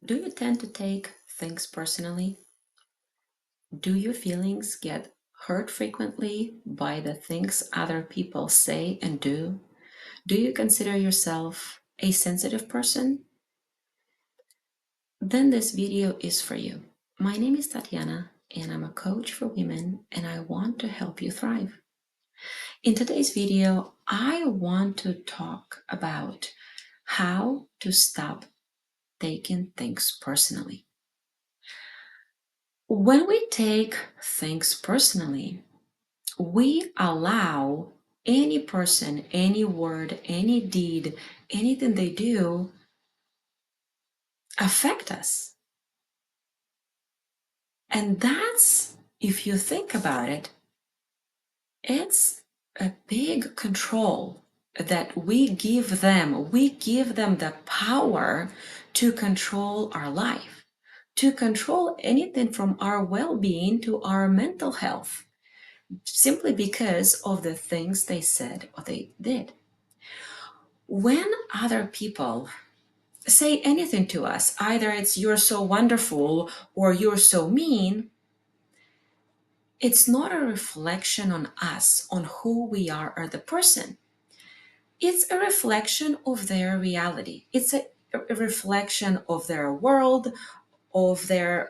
Do you tend to take things personally? Do your feelings get hurt frequently by the things other people say and do? Do you consider yourself a sensitive person? Then this video is for you. My name is Tatiana, and I'm a coach for women, and I want to help you thrive. In today's video, I want to talk about how to stop taking things personally. When we take things personally, we allow any person, any word, any deed, anything they do affect us. And that's, if you think about it, it's a big control that we give them. We give them the power to control our life, to control anything from our well-being to our mental health, simply because of the things they said or they did. When other people say anything to us, either it's "you're so wonderful" or "you're so mean," it's not a reflection on us, on who we are or the person. It's a reflection of their reality. It's a reflection of their world, of the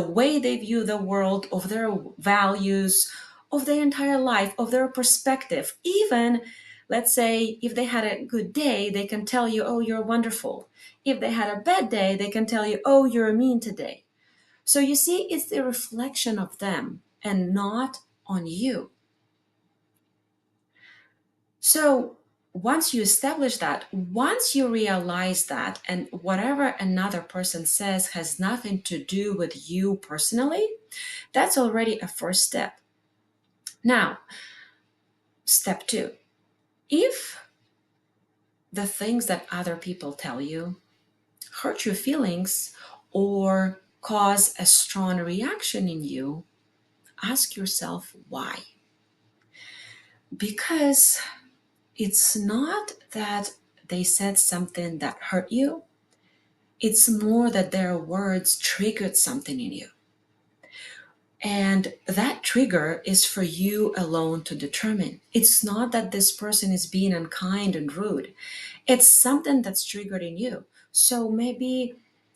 way they view the world, of their values, of their entire life, of their perspective. Even, let's say, if they had a good day, they can tell you, "Oh, you're wonderful." If they had a bad day, they can tell you, "Oh, you're mean today." So you see, it's the reflection of them and not on you. So once you establish that, once you realize that, and whatever another person says has nothing to do with you personally, that's already a first step. Now, step two, if the things that other people tell you hurt your feelings or cause a strong reaction in you, ask yourself why. Because it's not that they said something that hurt you, it's more that their words triggered something in you. And that trigger is for you alone to determine. It's not that this person is being unkind and rude. It's something that's triggered in you. So maybe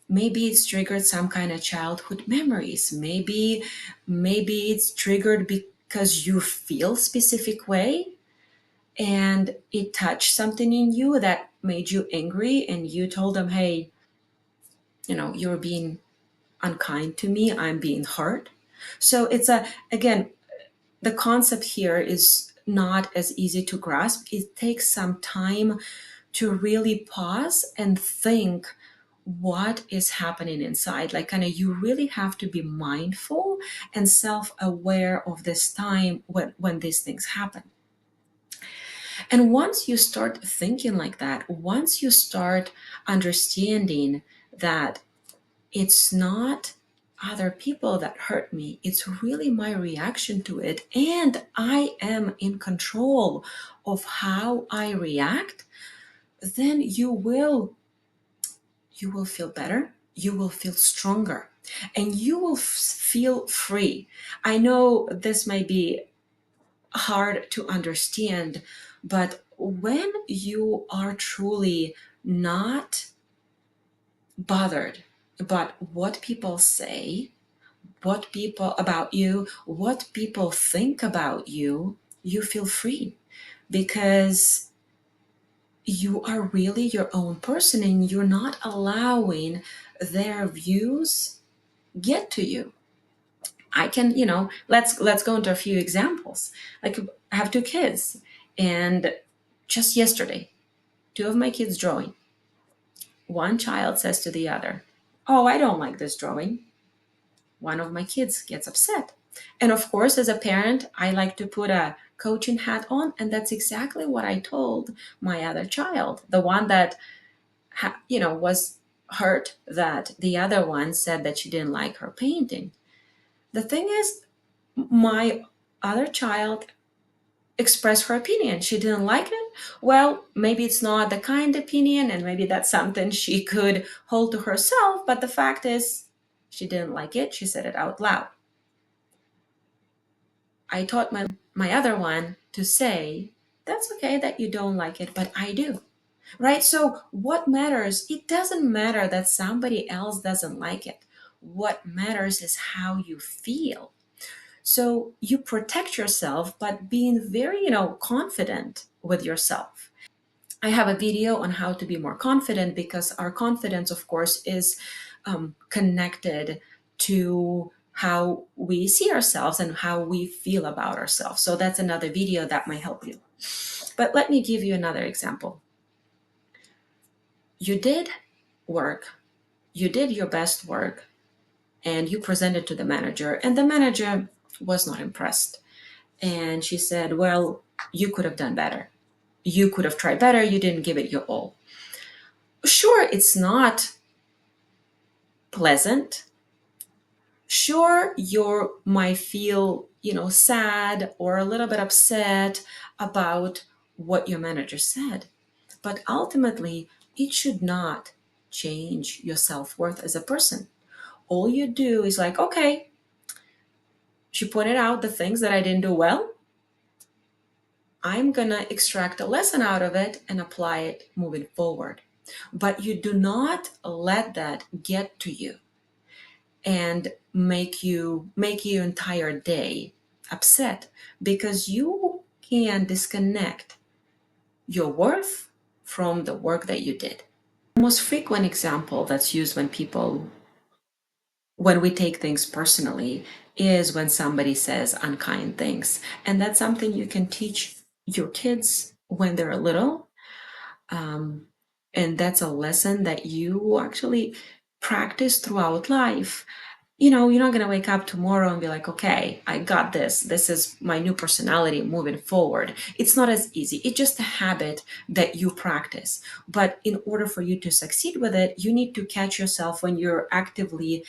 it's triggered some kind of childhood memories. Maybe it's triggered because you feel specific way and it touched something in you that made you angry and you told them, "Hey, you're being unkind to me. I'm being hurt." So it's again, the concept here is not as easy to grasp. It takes some time to really pause and think what is happening inside. Like, kind of, you really have to be mindful and self-aware of this time when these things happen. And once you start thinking like that, once you start understanding that it's not other people that hurt me, it's really my reaction to it, and I am in control of how I react, then you will feel better, you will feel stronger, and you will feel free. I know this may be hard to understand, but when you are truly not bothered about what people say, what people about you, what people think about you, you feel free because you are really your own person and you're not allowing their views get to you. I can, let's go into a few examples. Like, I have two kids, and just yesterday, two of my kids drawing. One child says to the other, "Oh, I don't like this drawing." One of my kids gets upset. And of course, as a parent, I like to put a coaching hat on, and that's exactly what I told my other child, the one that was hurt that the other one said that she didn't like her painting. The thing is, my other child express her opinion. She didn't like it. Well, maybe it's not the kind opinion, and maybe that's something she could hold to herself. But the fact is, she didn't like it. She said it out loud. I taught my other one to say, that's okay that you don't like it, but I do. Right? So, what matters? It doesn't matter that somebody else doesn't like it. What matters is how you feel. So, you protect yourself by being very, confident with yourself. I have a video on how to be more confident because our confidence, of course, is connected to how we see ourselves and how we feel about ourselves. So, that's another video that might help you. But let me give you another example. You did work, you did your best work, and you presented to the manager, and the manager was not impressed. And she said, well, you could have done better. You could have tried better. You didn't give it your all. Sure, it's not pleasant. Sure, you might feel, sad or a little bit upset about what your manager said. But ultimately, it should not change your self-worth as a person. All you do is like, okay, she pointed out the things that I didn't do well. I'm going to extract a lesson out of it and apply it moving forward. But you do not let that get to you and make your entire day upset, because you can disconnect your worth from the work that you did. The most frequent example that's used when we take things personally is when somebody says unkind things. And that's something you can teach your kids when they're little. Um, and that's a lesson that you actually practice throughout life. You're not going to wake up tomorrow and be like, okay, I got this. This is my new personality moving forward. It's not as easy. It's just a habit that you practice. But in order for you to succeed with it, you need to catch yourself when you're actively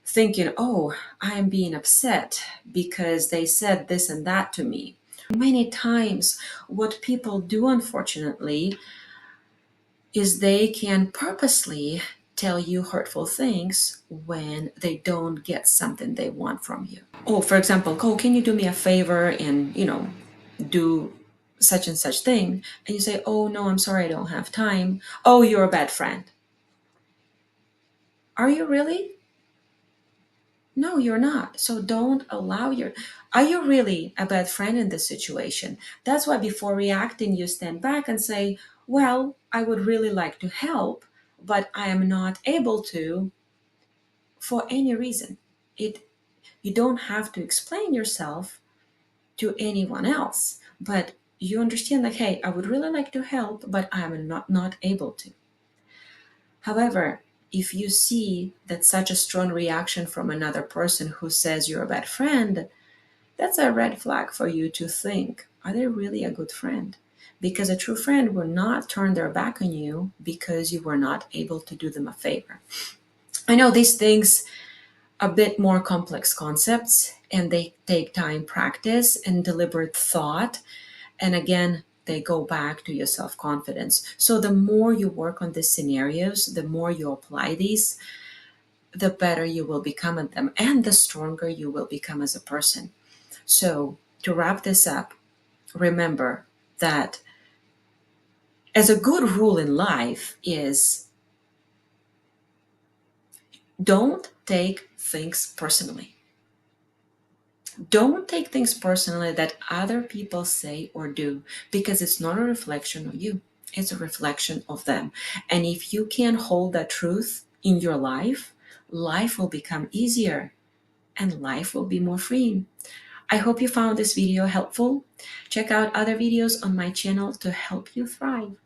thinking, oh, I'm being upset because they said this and that to me. Many times, what people do, unfortunately, is they can purposely tell you hurtful things when they don't get something they want from you. Oh, for example, oh, can you do me a favor and, do such and such thing? And you say, oh, no, I'm sorry, I don't have time. Oh, you're a bad friend. Are you really? No, you're not. So don't allow your. Are you really a bad friend in this situation? That's why before reacting, you stand back and say, well, I would really like to help, but I am not able to for any reason. It You don't have to explain yourself to anyone else, but you understand that, hey, I would really like to help, but I'm not able to. However, if you see that such a strong reaction from another person who says you're a bad friend, that's a red flag for you to think, are they really a good friend? Because a true friend will not turn their back on you because you were not able to do them a favor. I know these things are a bit more complex concepts, and they take time, practice, and deliberate thought. And again, they go back to your self confidence. So the more you work on these scenarios, the more you apply these, the better you will become at them and the stronger you will become as a person. So, to wrap this up, remember that as a good rule in life is, don't take things personally. Don't take things personally that other people say or do, because it's not a reflection of you. It's a reflection of them. And if you can hold that truth in your life, life will become easier and life will be more freeing. I hope you found this video helpful. Check out other videos on my channel to help you thrive.